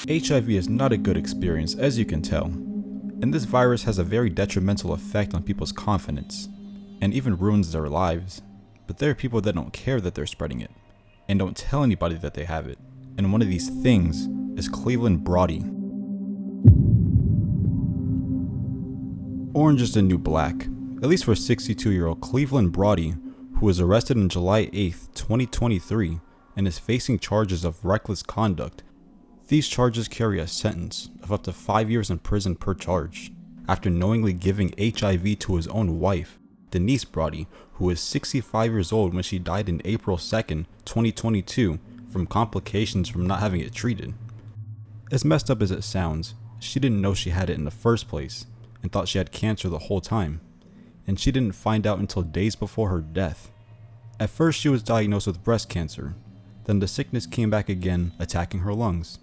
HIV is not a good experience, as you can tell, and this virus has a very detrimental effect on people's confidence, and even ruins their lives. But there are people that don't care that they're spreading it, and don't tell anybody that they have it, and one of these things is Cleveland Brody. Orange is the new black, at least for 62-year-old Cleveland Brody, who was arrested on July 8, 2023, and is facing charges of reckless conduct. These charges carry a sentence of up to 5 years in prison per charge, after knowingly giving HIV to his own wife, Denise Brody, who was 65 years old when she died in April 2, 2022, from complications from not having it treated. As messed up as it sounds, she didn't know she had it in the first place, and thought she had cancer the whole time, and she didn't find out until days before her death. At first she was diagnosed with breast cancer, then the sickness came back again, attacking her lungs,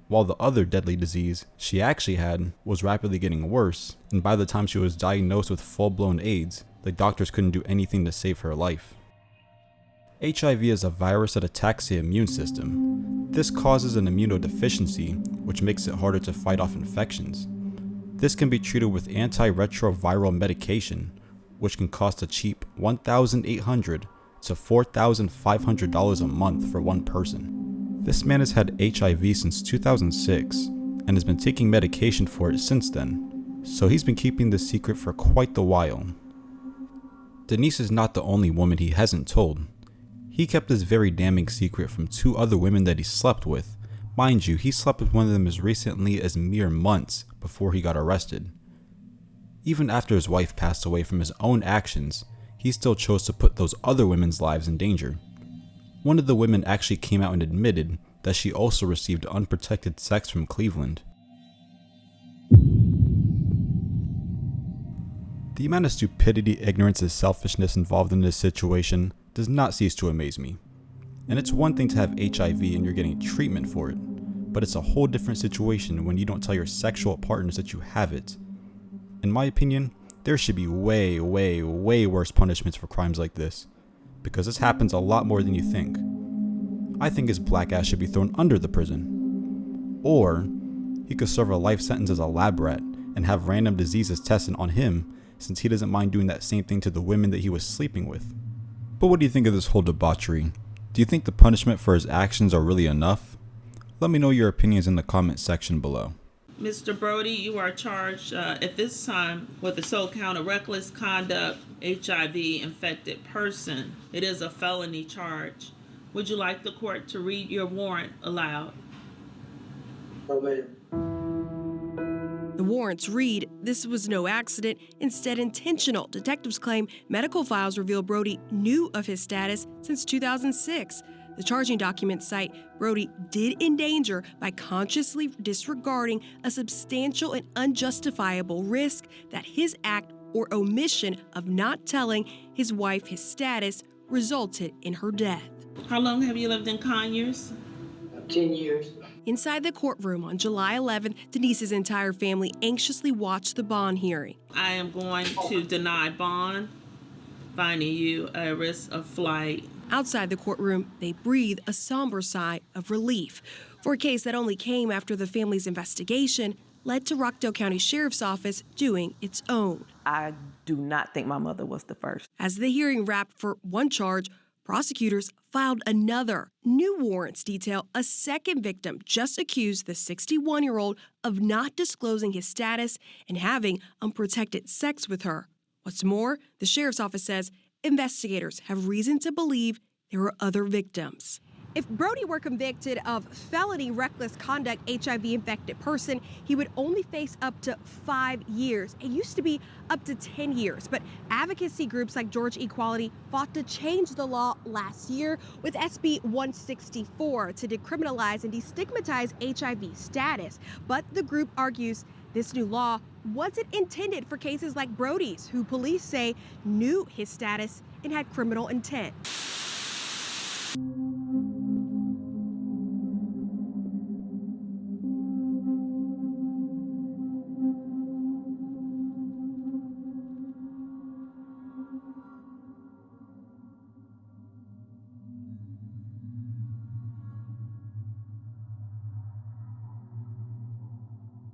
while the other deadly disease she actually had was rapidly getting worse, and by the time she was diagnosed with full-blown AIDS, the doctors couldn't do anything to save her life. HIV is a virus that attacks the immune system. This causes an immunodeficiency, which makes it harder to fight off infections. This can be treated with antiretroviral medication, which can cost a cheap $1,800 to $4,500 a month for one person. This man has had HIV since 2006 and has been taking medication for it since then, so he's been keeping this secret for quite the while. Denise is not the only woman he hasn't told. He kept this very damning secret from 2 other women that he slept with. Mind you, he slept with one of them as recently as mere months before he got arrested. Even after his wife passed away from his own actions, he still chose to put those other women's lives in danger. One of the women actually came out and admitted that she also received unprotected sex from Cleveland. The amount of stupidity, ignorance, and selfishness involved in this situation does not cease to amaze me. And it's one thing to have HIV and you're getting treatment for it, but it's a whole different situation when you don't tell your sexual partners that you have it. In my opinion, there should be way worse punishments for crimes like this, because this happens a lot more than you think. I think his black ass should be thrown under the prison. Or he could serve a life sentence as a lab rat and have random diseases tested on him, since he doesn't mind doing that same thing to the women that he was sleeping with. But what do you think of this whole debauchery? Do you think the punishment for his actions are really enough? Let me know your opinions in the comment section below. Mr. Brody, you are charged at this time with the sole count of reckless conduct, HIV infected person. It is a felony charge. Would you like the court to read your warrant aloud? No, ma'am. The warrants read, "This was no accident, instead intentional." Detectives claim medical files reveal Brody knew of his status since 2006. The charging documents cite Brody did endanger by consciously disregarding a substantial and unjustifiable risk that his act or omission of not telling his wife his status resulted in her death. How long have you lived in Conyers? 10 years. Inside the courtroom on July 11th, Denise's entire family anxiously watched the bond hearing. I am going to deny bond, finding you a risk of flight. Outside the courtroom, they breathe a somber sigh of relief for a case that only came after the family's investigation led to Rockdale County Sheriff's Office doing its own. I do not think my mother was the first. As the hearing wrapped for one charge, prosecutors filed another. New warrants detail a second victim just accused the 61-year-old of not disclosing his status and having unprotected sex with her. What's more, the sheriff's office says investigators have reason to believe there are other victims. If Brody were convicted of felony reckless conduct HIV-infected person, he would only face up to 5 years. It used to be up to 10 years, but advocacy groups like Georgia Equality fought to change the law last year with SB 164 to decriminalize and destigmatize HIV status. But the group argues this new law wasn't intended for cases like Brody's, who police say knew his status and had criminal intent.